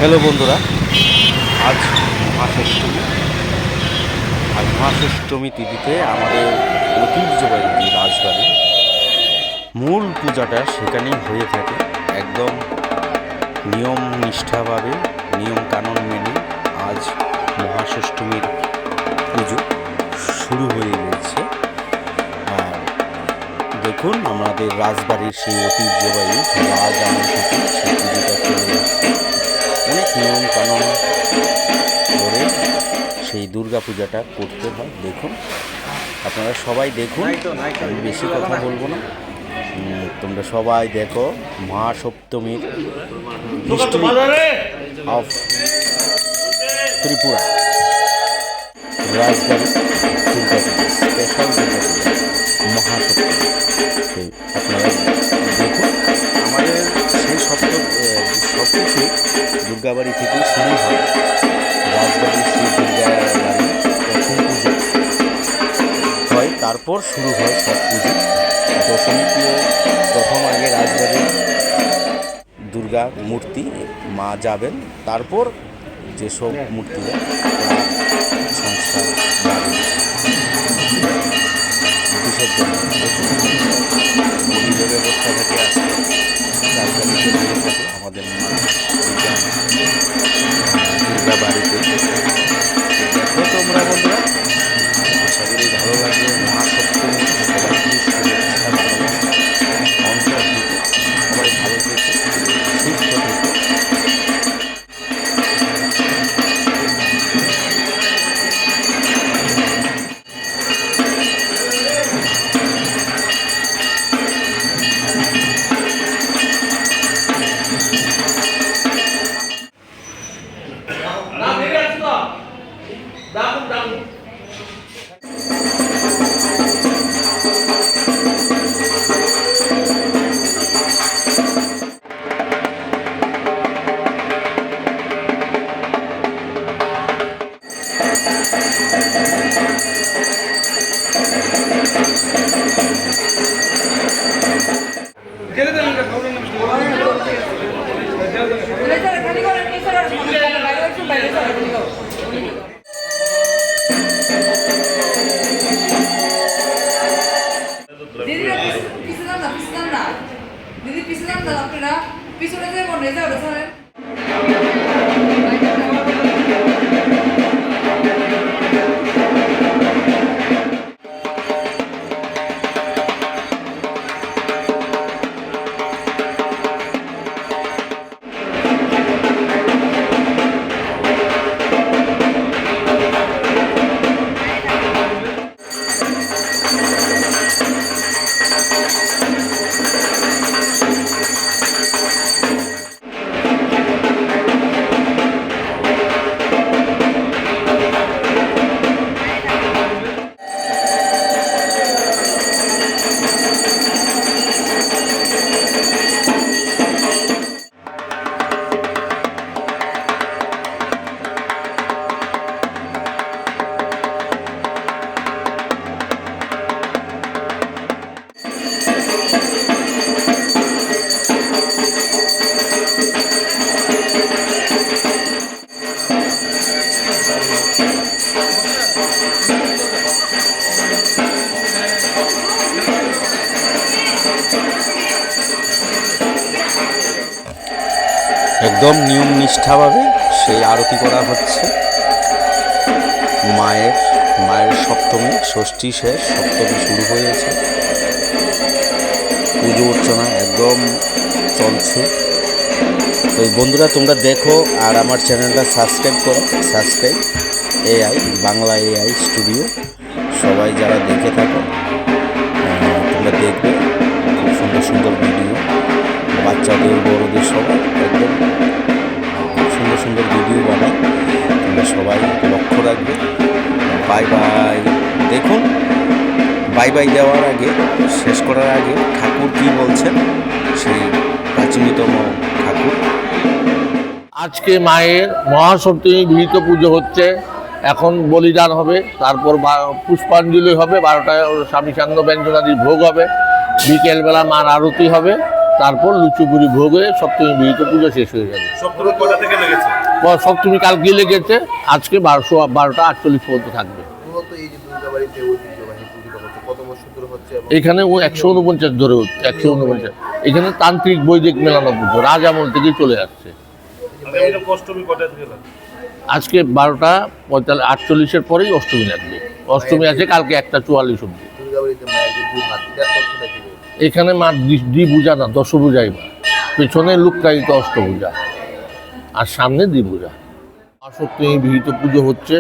Hello বন্ধুরা, আজ মহাষষ্ঠমী। আজ মহাষষ্ঠমী তিথিতে আমাদের ঐতিহ্যবাহী যে রাজবাড়ি মূল পূজাটা সেখানেই হয়ে থাকে। একদম নিয়ম নিষ্ঠাভাবে, নিয়ম কানুন মেনে আজ মহাষষ্ঠমীর পুজো শুরু হয়ে গেছে। আর দেখুন, আমাদের রাজবাড়ির সেই ঐতিহ্যবাহী রাজ আমল থেকে সেই পুজোটা চলে আসছে। অনেক নিয়ম কানুন করে সেই দুর্গা পূজাটা করতে হয়। দেখুন, আপনারা সবাই দেখুন, আমি বেশি কথা বলবো না। তোমরা সবাই দেখো মহাসপ্তমীর হিস্ট্রি অফ ত্রিপুরা রাজবাড়ি দুর্গা পূজা, স্পেশাল দুর্গা পূজা মহাসপ্তমী। আপনারা দেখুন, আমাদের সেই সব কিছু দুর্গাবাড়ি থেকেই শুরু হয়। রাজবাড়ির সেই দুর্গা বাড়ি প্রথম পুজো হয়, তারপর শুরু হয় সব পুজো। দশমীতেও প্রথম আগে রাজবাড়ির দুর্গা মূর্তি মা যাবেন, তারপর যেসব মূর্তিরা সংস্থা বাড়ি বিসর্জন মন্দিরের ব্যবস্থা থাকে। আসতে রাজবাড়িতে দিয়ে থাকে আমাদের মা দুর্গা বাড়িতে। দেখো তোমরা বন্ধুরা, আশা করি ভালো লাগবে। মহাসপ্তমী সবাইকে শুভেচ্ছা, ভালোবাসা, অন্তর থেকে সবাই ভালো থেকে সুস্থ থেকে। দিদি পিছনে আপনারা পিছনে যে মনে যাবে স্যার। একদম নিয়ম নিষ্ঠাভাবে সেই আরতি করা হচ্ছে। মায়ের সপ্তমী, ষষ্ঠী শেষ, সপ্তমী শুরু হয়েছে। পুজো অর্চনা একদম চলছে। তো বন্ধুরা, তোমরা দেখো আর আমার চ্যানেলটা সাবস্ক্রাইব করো। Subscribe AI Bangla AI studio. সবাই যারা দেখে থাকো তোমরা দেখবে, খুব সুন্দর সুন্দর ভিডিও, বাচ্চাদের বড়দের সবাই একদম খুব সুন্দর সুন্দর ভিডিও বানায়। তোমরা সবাই লক্ষ্য রাখবে। Bye bye. দেখুন, বাই বাই দেওয়ার আগে, শেষ করার আগে ঠাকুর কি বলছেন, সেই প্রাচীনতম ঠাকুর। আজকে মায়ের মহাসপ্তমী বিহিত পুজো হচ্ছে। এখন বলিদান হবে, তারপর পুষ্পাঞ্জলি হবে, 12টায় স্বামী চান্দ ব্যঞ্জনাদির ভোগ হবে, বিকেলবেলা মার আরতি হবে, তারপর লুচুপুরি ভোগ হয়ে সপ্তমী বিহিত পুজো শেষ হয়ে যাবে। সপ্তমী কটা থেকে লেগেছে? সপ্তমী কালকে লেগেছে, আজকে 12টা 48 পর্যন্ত থাকবে। মূলত এই যে দুর্গাবাড়িতে ঐতিহ্যবাহী পুজোটা হচ্ছে কত বছর ধরে হচ্ছে এবং এখানে ও 149 ধরে হচ্ছে, 149। এখানে তান্ত্রিক বৈদিক মেলানো পুজো রাজ আমল থেকে চলে আসছে। আগামী অষ্টমী কটা থেকে লাগবে? আজকে 12টা 48 পরেই অষ্টমী লাগবে। অষ্টমী আছে কালকে 1:44 অবধি। দুর্গাবাড়িতে মায়ের যে দুই হাত এটার তথ্যটা কি রয়েছে? এখানে মা দ্বিপূজা না, দশভূজাই মা। পেছনে লুক্কায়িত অষ্টভূজা আর সামনে দ্বিপূজা। সপ্তমী বিহিত পুজো হচ্ছে।